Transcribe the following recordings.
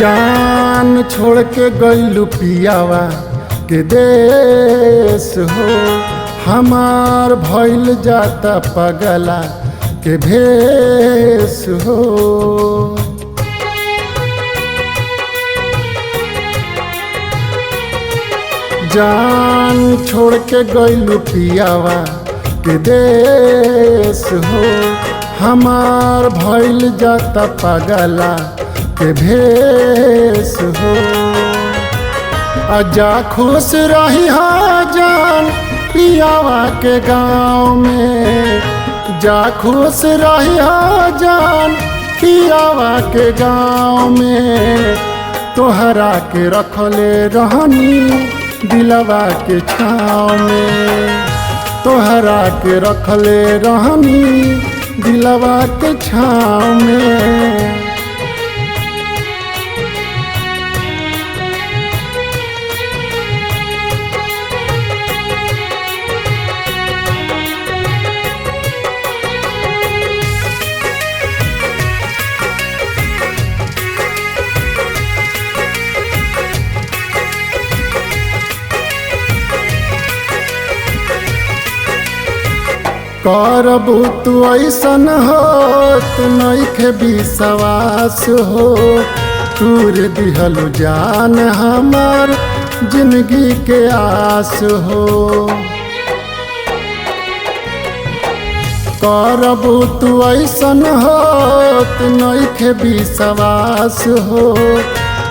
जान छोड़ के गइलू पियावा के देश हो, हमार भइल जाता पगला के भेष हो। जान छोड़ के गइलू पियावा के देश हो, हमार भइल जाता पगला के भेष हो। आजा खुश रही जान पियावा के गाँव में, जा खुश रही जान पियावा के गाँव में। तोहरा के रखले रहनी दिलवा के छाँव में, तोहरा के रखले रहनी दिलवा के छाँव में। करबू तू ऐसन होत नइखे विश्वास हो, तूर दिहलु जान हमार जिंदगी के आस हो। करबू तू ऐसन होत नइखे विश्वास हो,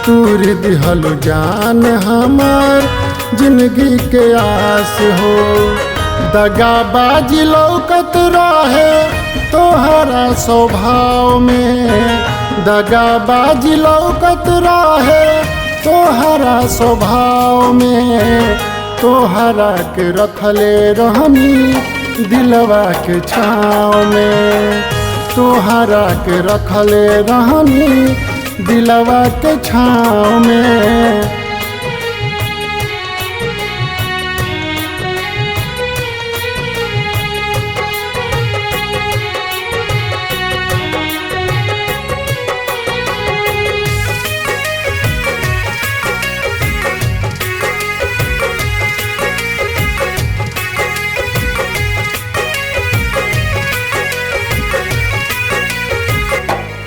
तूर दिहलु जान हमार जिंदगी के आस हो। दगाबाजी लौकत रहे तोहरा स्वभाव में, दगाबाजी लौकत रहे तोहरा स्वभाव में। तोहरा के रखले रहनी दिलवा के छाँव में, तोहरा के रखले रहनी दिलवा के छाँव में।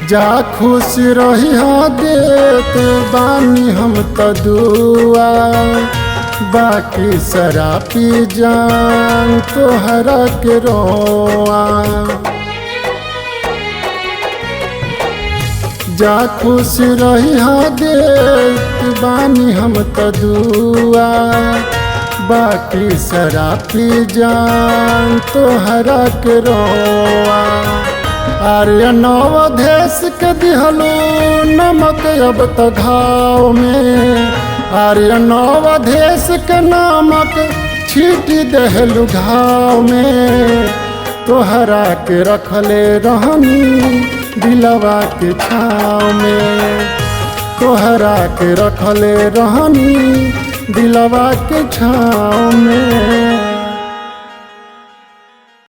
जा खुश रही देत बानी हम त दुआ, बाकी शराबी जान तोहरा के रोआ। जा खुश रही देत बानी हम त दुआ, बाकी शराबी जान तोहरा के रोआ। आर्यन अवधेश के दिहलू नमक अब त घाव में, आर्यन अवधेश के नमक छीटी देहलू घाव में। तोहरा के रखले रहनी दिलवा के छाँव में, तोहरा के रखले रहनी दिलवा के छाँव में।